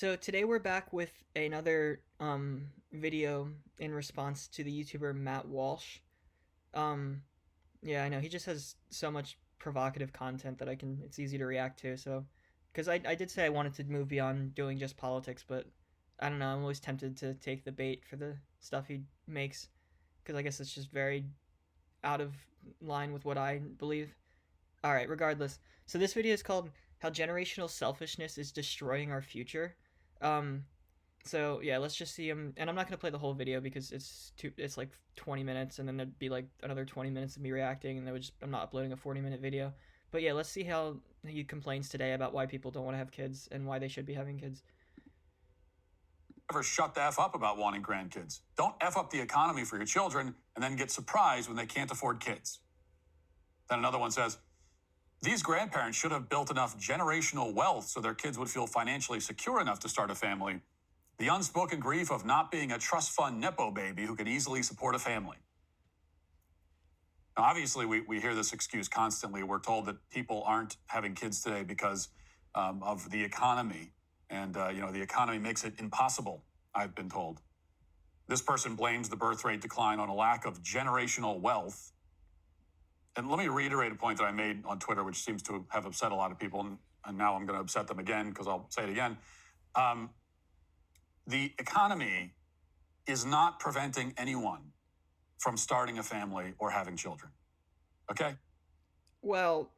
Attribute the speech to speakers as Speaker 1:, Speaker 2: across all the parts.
Speaker 1: So today we're back with another video in response to the YouTuber Matt Walsh. Um yeah, I know he just has so much provocative content that it's easy to react to. So cuz I did say I wanted to move beyond doing just politics, but I don't know, I'm always tempted to take the bait for the stuff he makes cuz I guess it's just very out of line with what I believe. All right, regardless. So this video is called How Generational Selfishness is Destroying Our Future. Um so yeah, let's just see him. And I'm not gonna play the whole video because it's like 20 minutes, and then there'd be like another 20 minutes of me reacting, and I'm not uploading a 40-minute video. But yeah, let's see how he complains today about why people don't want to have kids and why they should be having kids.
Speaker 2: Ever shut the F up about wanting grandkids. Don't F up the economy for your children and then get surprised when they can't afford kids. Then another one says, these grandparents should have built enough generational wealth so their kids would feel financially secure enough to start a family. The unspoken grief of not being a trust fund Nepo baby who could easily support a family. Now, obviously, we hear this excuse constantly. We're told that people aren't having kids today because of the economy. And, the economy makes it impossible, I've been told. This person blames the birth rate decline on a lack of generational wealth. And let me reiterate a point that I made on Twitter, which seems to have upset a lot of people. And now I'm going to upset them again because I'll say it again. The economy is not preventing anyone from starting a family or having children. Okay?
Speaker 1: Well,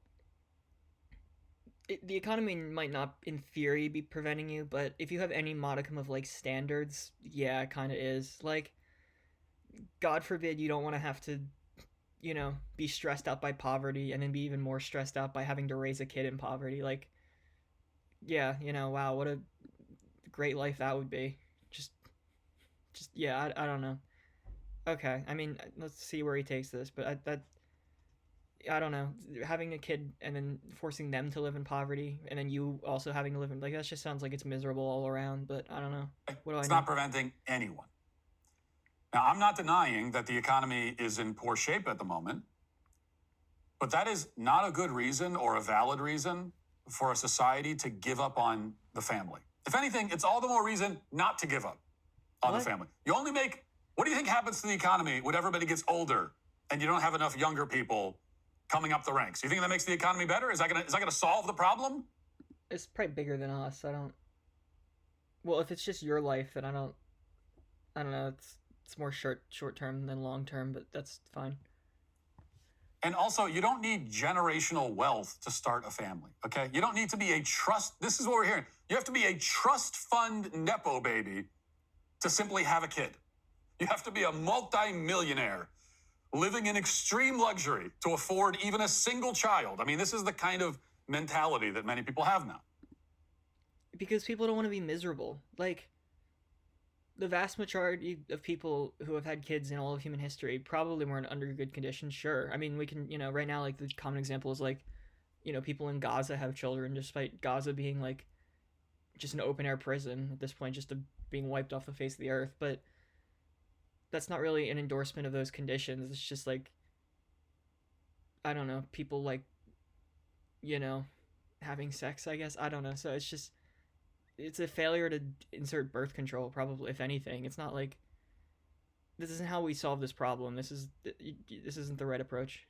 Speaker 1: the economy might not, in theory, be preventing you, but if you have any modicum of like standards, yeah, it kind of is. Like, God forbid you don't want to have to, be stressed out by poverty and then be even more stressed out by having to raise a kid in poverty. Like, yeah, wow, what a great life that would be. Yeah, I don't know. Okay, I mean, let's see where he takes this, but I don't know. Having a kid and then forcing them to live in poverty, and then you also having to live in, like, that just sounds like it's miserable all around. But I don't know. What do I
Speaker 2: It's
Speaker 1: know?
Speaker 2: not preventing anyone. Now, I'm not denying that the economy is in poor shape at the moment, but that is not a good reason or a valid reason for a society to give up on the family. If anything, it's all the more reason not to give up on the family. You only make, what do you think happens to the economy when everybody gets older and you don't have enough younger people coming up the ranks? You think that makes the economy better? Is that gonna solve the problem?
Speaker 1: It's probably bigger than us. I don't. Well, if it's just your life, then I don't. I don't know. It's more short term than long term, but that's fine.
Speaker 2: And also, you don't need generational wealth to start a family, okay? You don't need to be a trust. This is what we're hearing. You have to be a trust fund Nepo baby to simply have a kid. You have to be a multi-millionaire living in extreme luxury to afford even a single child. I mean, this is the kind of mentality that many people have now.
Speaker 1: Because people don't want to be miserable. Like, the vast majority of people who have had kids in all of human history probably weren't under good conditions, sure. I mean, we can, right now, like, the common example is, like, people in Gaza have children, despite Gaza being, like, just an open-air prison at this point, just being wiped off the face of the earth. But that's not really an endorsement of those conditions. It's just, like, I don't know, people, like, having sex, I guess. I don't know. So it's a failure to insert birth control, probably, if anything. It's not like, this isn't how we solve this problem. This isn't the right approach.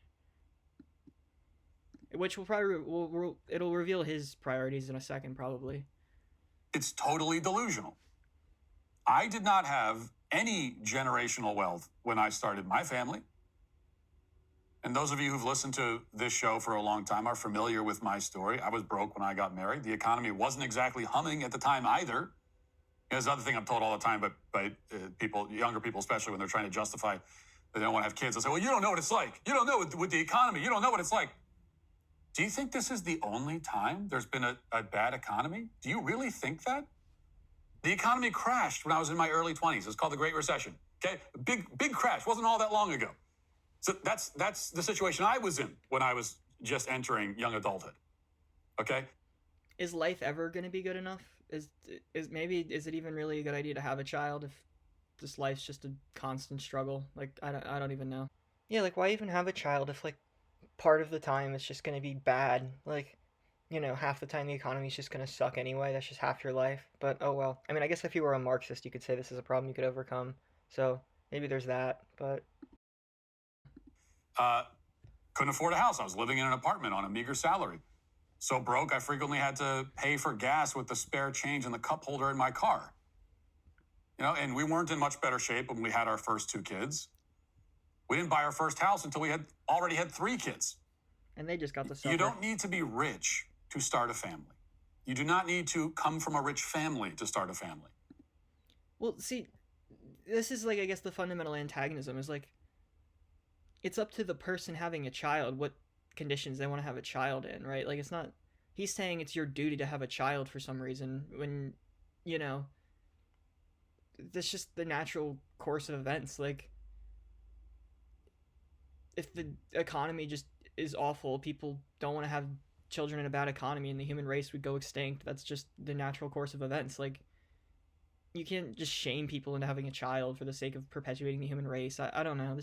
Speaker 1: Which will probably it'll reveal his priorities in a second, probably.
Speaker 2: It's totally delusional. I did not have any generational wealth when I started my family. And those of you who've listened to this show for a long time are familiar with my story. I was broke when I got married. The economy wasn't exactly humming at the time either. There's another thing I'm told all the time, but by people, younger people, especially when they're trying to justify that they don't want to have kids. They'll say, well, you don't know what it's like. You don't know with the economy. You don't know what it's like. Do you think this is the only time there's been a bad economy? Do you really think that? The economy crashed when I was in my early 20s. It's called the Great Recession. Okay, big crash. Wasn't all that long ago. So that's the situation I was in when I was just entering young adulthood. Okay?
Speaker 1: Is life ever going to be good enough? Is it even really a good idea to have a child if this life's just a constant struggle? Like, I don't even know. Yeah, like, why even have a child if, like, part of the time it's just going to be bad? Like, half the time the economy's just gonna suck anyway. That's just half your life. But oh well. I mean, I guess if you were a Marxist, you could say this is a problem you could overcome. So maybe there's that. But
Speaker 2: Uh, couldn't afford a house. I was living in an apartment on a meager salary. So broke, I frequently had to pay for gas with the spare change in the cup holder in my car. And we weren't in much better shape when we had our first two kids. We didn't buy our first house until we had already had three kids.
Speaker 1: and they just got to suffer.
Speaker 2: You don't need to be rich to start a family. You do not need to come from a rich family to start a family.
Speaker 1: Well, see, this is like I guess the fundamental antagonism is like it's up to the person having a child what conditions they want to have a child in, right? Like it's not he's saying it's your duty to have a child for some reason when you know that's just the natural course of events. Like if the economy just is awful, people don't want to have children in a bad economy and the human race would go extinct. That's just the natural course of events. Like you can't just shame people into having a child for the sake of perpetuating the human race. I don't know.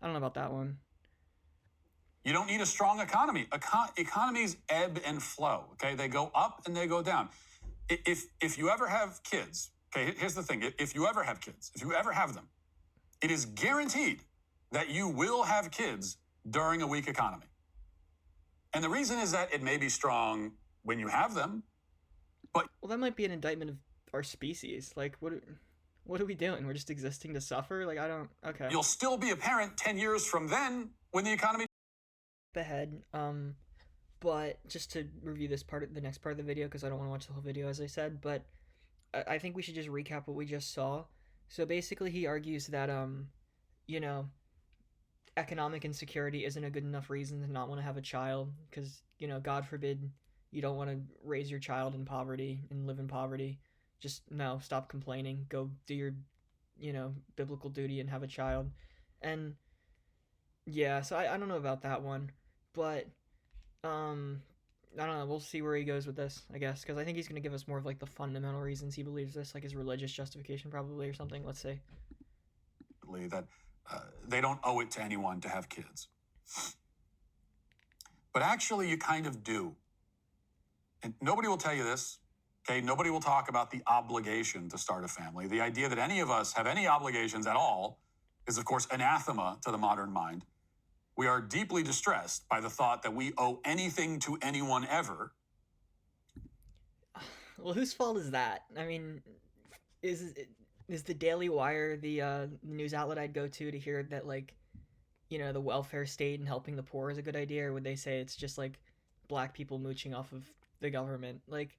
Speaker 1: I don't know about that one.
Speaker 2: You don't need a strong economy. Economies ebb and flow. Okay, they go up and they go down. If you ever have kids, okay, here's the thing: if you ever have kids, if you ever have them, it is guaranteed that you will have kids during a weak economy. And the reason is that it may be strong when you have them, but
Speaker 1: Well, that might be an indictment of our species. Like, what are we doing? We're just existing to suffer? Like, I don't. Okay.
Speaker 2: you'll still be a parent 10 years from then when the economy.
Speaker 1: Ahead. But just to review the next part of the video, because I don't want to watch the whole video, as I said. But I think we should just recap what we just saw. So basically, he argues that you know, economic insecurity isn't a good enough reason to not want to have a child, because God forbid you don't want to raise your child in poverty and live in poverty. Just no, stop complaining. Go do your, biblical duty and have a child. And yeah, so I don't know about that one, but I don't know. We'll see where he goes with this, I guess, because I think he's going to give us more of like the fundamental reasons he believes this, like his religious justification probably or something. Let's say.
Speaker 2: That they don't owe it to anyone to have kids. But actually, you kind of do. And nobody will tell you this. Okay, nobody will talk about the obligation to start a family. The idea that any of us have any obligations at all is, of course, anathema to the modern mind. We are deeply distressed by the thought that we owe anything to anyone ever.
Speaker 1: Well, whose fault is that? I mean, is the Daily Wire the news outlet I'd go to hear that, like, the welfare state and helping the poor is a good idea, or would they say it's just like black people mooching off of the government? Like,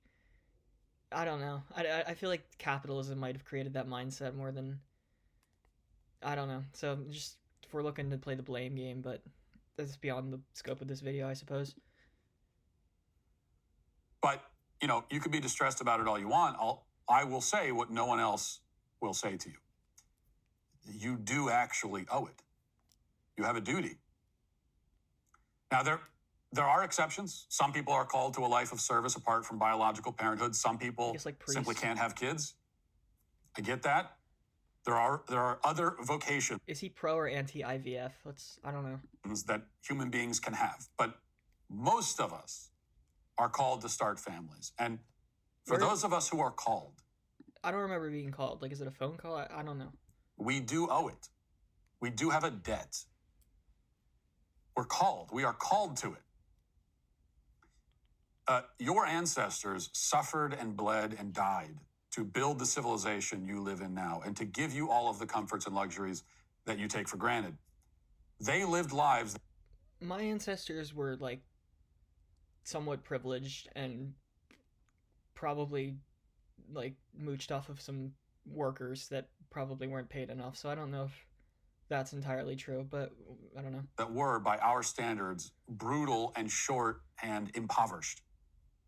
Speaker 1: I don't know. I feel like capitalism might have created that mindset more than, I don't know. So just if we're looking to play the blame game, but that's beyond the scope of this video, I suppose.
Speaker 2: But you could be distressed about it all you want. I will say what no one else will say to you. You do actually owe it. You have a duty. Now, there are exceptions. Some people are called to a life of service apart from biological parenthood. Some people
Speaker 1: like
Speaker 2: simply can't have kids. I get that. There are other vocations.
Speaker 1: Is he pro or anti IVF? I don't know.
Speaker 2: That human beings can have. But most of us are called to start families. And for those of us who are called,
Speaker 1: I don't remember being called. Like, is it a phone call? I don't know.
Speaker 2: We do owe it. We do have a debt. We're called. We are called to it. Your ancestors suffered and bled and died to build the civilization you live in now and to give you all of the comforts and luxuries that you take for granted. They lived lives.
Speaker 1: My ancestors were, like, somewhat privileged and probably, like, mooched off of some workers that probably weren't paid enough. So I don't know if that's entirely true, but I don't know.
Speaker 2: That were, by our standards, brutal and short and impoverished.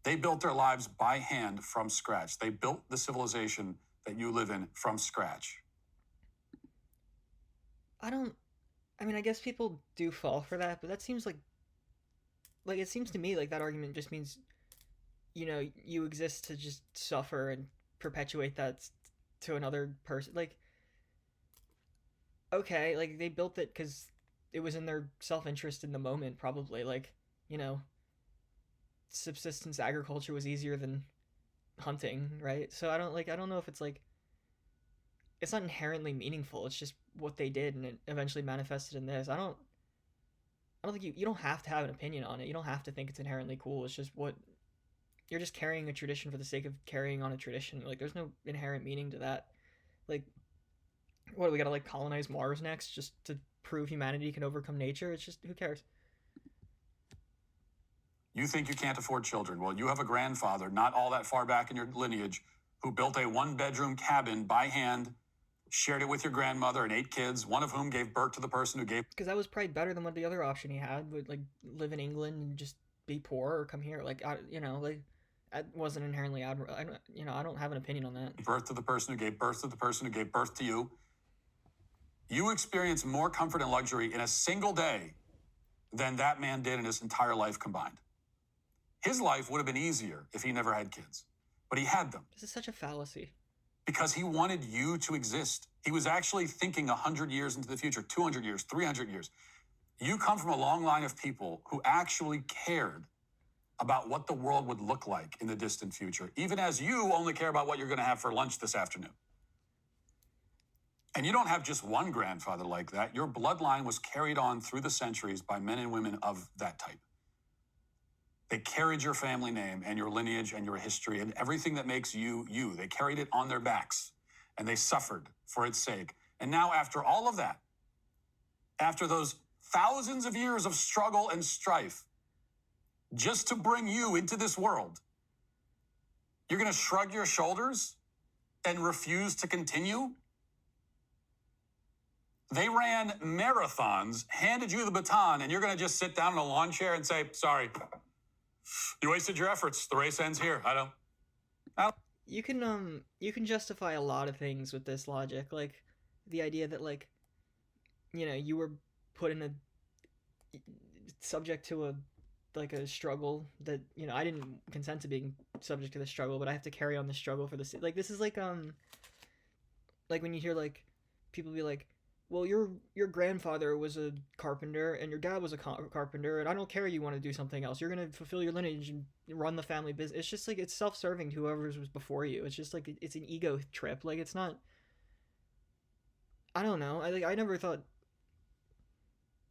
Speaker 2: They built their lives by hand from scratch. They built the civilization that you live in from scratch.
Speaker 1: I guess people do fall for that, but that seems like it seems to me like that argument just means, you exist to just suffer and perpetuate that to another person. Like, okay, like, they built it because it was in their self-interest in the moment, probably. Like, subsistence agriculture was easier than hunting, right? So I don't know if it's like it's not inherently meaningful. It's just what they did, and it eventually manifested in this. I don't think you don't have to have an opinion on it. You don't have to think it's inherently cool. It's just what you're just carrying a tradition for the sake of carrying on a tradition. Like there's no inherent meaning to that. Like what, we gotta like colonize Mars next just to prove humanity can overcome nature? It's just, who cares?
Speaker 2: You think you can't afford children. Well, you have a grandfather, not all that far back in your lineage, who built a one-bedroom cabin by hand, shared it with your grandmother and 8 kids, one of whom gave birth to the person who gave.
Speaker 1: Because that was probably better than what the other option he had would, like live in England and just be poor or come here. Like like that wasn't inherently admirable. I don't have an opinion on that.
Speaker 2: Birth to the person who gave birth to the person who gave birth to you. You experience more comfort and luxury in a single day than that man did in his entire life combined. His life would have been easier if he never had kids, but he had them.
Speaker 1: This is such a fallacy.
Speaker 2: Because he wanted you to exist. He was actually thinking 100 years into the future, 200 years, 300 years. You come from a long line of people who actually cared about what the world would look like in the distant future, even as you only care about what you're going to have for lunch this afternoon. And you don't have just one grandfather like that. Your bloodline was carried on through the centuries by men and women of that type. They carried your family name and your lineage and your history and everything that makes you, you. They carried it on their backs, and they suffered for its sake. And now, after all of that, after those thousands of years of struggle and strife, just to bring you into this world, you're going to shrug your shoulders and refuse to continue? They ran marathons, handed you the baton, and you're going to just sit down in a lawn chair and say, sorry, you wasted your efforts. The race ends here. I don't.
Speaker 1: You can justify a lot of things with this logic, like the idea that like, you were put in a subject to a struggle that I didn't consent to being subject to the struggle, but I have to carry on the struggle for this. Like this is like when you hear like people be like, well, your grandfather was a carpenter and your dad was a carpenter, and I don't care, you want to do something else. You're going to fulfill your lineage and run the family business. It's just like, it's self-serving to whoever was before you. It's just like, it's an ego trip. Like, it's not, I don't know. I never thought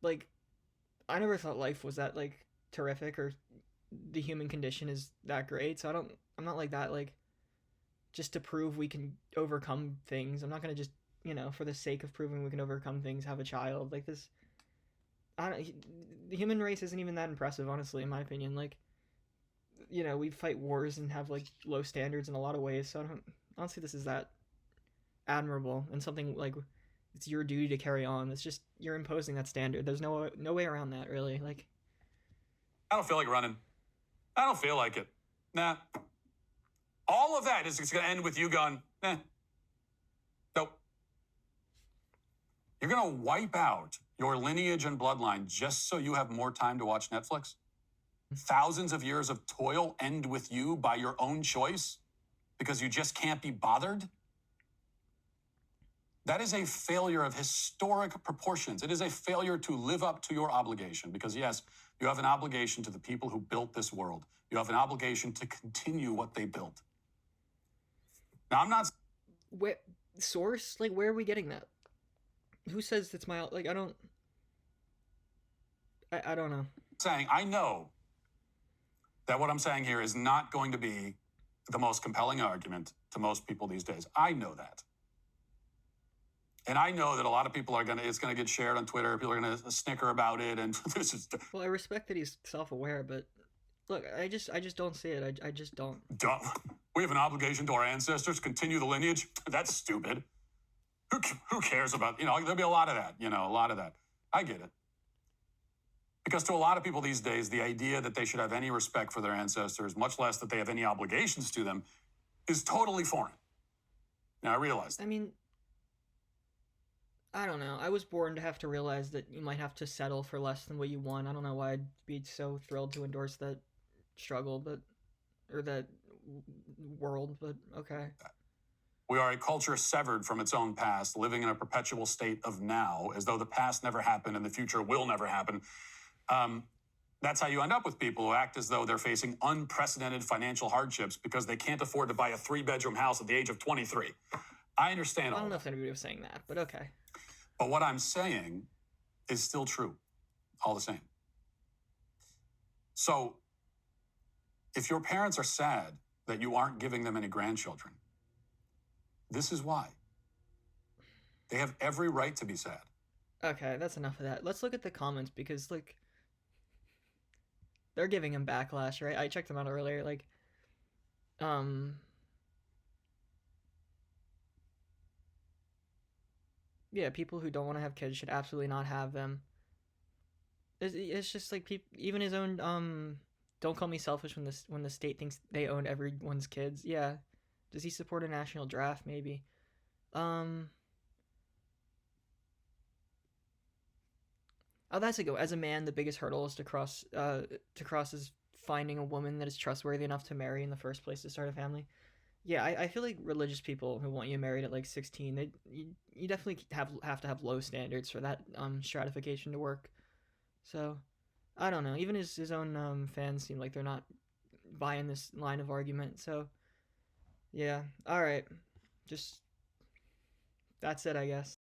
Speaker 1: life was that like terrific, or the human condition is that great. So I'm not like that, like just to prove we can overcome things. I'm not going to just, for the sake of proving we can overcome things, have a child. Like this, the human race isn't even that impressive, honestly, in my opinion. Like, we fight wars and have like low standards in a lot of ways. So I don't see this as that admirable and something like it's your duty to carry on. It's just, you're imposing that standard. There's no way around that, really. Like,
Speaker 2: I don't feel like running. I don't feel like it. Nah. All of that is going to end with you going, nope. You're going to wipe out your lineage and bloodline just so you have more time to watch Netflix? Thousands of years of toil end with you by your own choice because you just can't be bothered? That is a failure of historic proportions. It is a failure to live up to your obligation because, yes, you have an obligation to the people who built this world. You have an obligation to continue what they built. Now, I'm not...
Speaker 1: Source? Like, where are we getting that? Who says it's my... Like, I don't know.
Speaker 2: I know that what I'm saying here is not going to be the most compelling argument to most people these days. I know that. And I know that a lot of people it's going to get shared on Twitter. People are going to snicker about it. And this is...
Speaker 1: Well, I respect that he's self-aware, but look, I just don't see it. I just don't.
Speaker 2: Dumb. We have an obligation to our ancestors, continue the lineage. That's stupid. Who cares about, there'll be a lot of that, a lot of that. I get it. Because to a lot of people these days, the idea that they should have any respect for their ancestors, much less that they have any obligations to them, is totally foreign. Now, I realize that.
Speaker 1: I mean, I don't know. I was born to have to realize that you might have to settle for less than what you want. I don't know why I'd be so thrilled to endorse that struggle, or that world, but okay.
Speaker 2: We are a culture severed from its own past, living in a perpetual state of now, as though the past never happened and the future will never happen. That's how you end up with people who act as though they're facing unprecedented financial hardships because they can't afford to buy a 3-bedroom house at the age of 23. I understand
Speaker 1: I
Speaker 2: all
Speaker 1: don't know
Speaker 2: that.
Speaker 1: if anybody was saying that, but okay.
Speaker 2: But what I'm saying is still true, all the same. So if your parents are sad that you aren't giving them any grandchildren, this is why. They have every right to be sad.
Speaker 1: Okay, that's enough of that. Let's look at the comments because, like, they're giving him backlash, right? I checked them out earlier. Like, um, yeah, people who don't want to have kids should absolutely not have them. It's just like people, even his own don't call me selfish when the state thinks they own everyone's kids. Yeah, does he support a national draft? Maybe. Um, oh, that's a go. As a man, the biggest hurdle is to cross is finding a woman that is trustworthy enough to marry in the first place to start a family. Yeah, I feel like religious people who want you married at like 16, you definitely have to have low standards for that stratification to work. So I don't know. Even his own fans seem like they're not buying this line of argument. So yeah, all right, just that's it, I guess.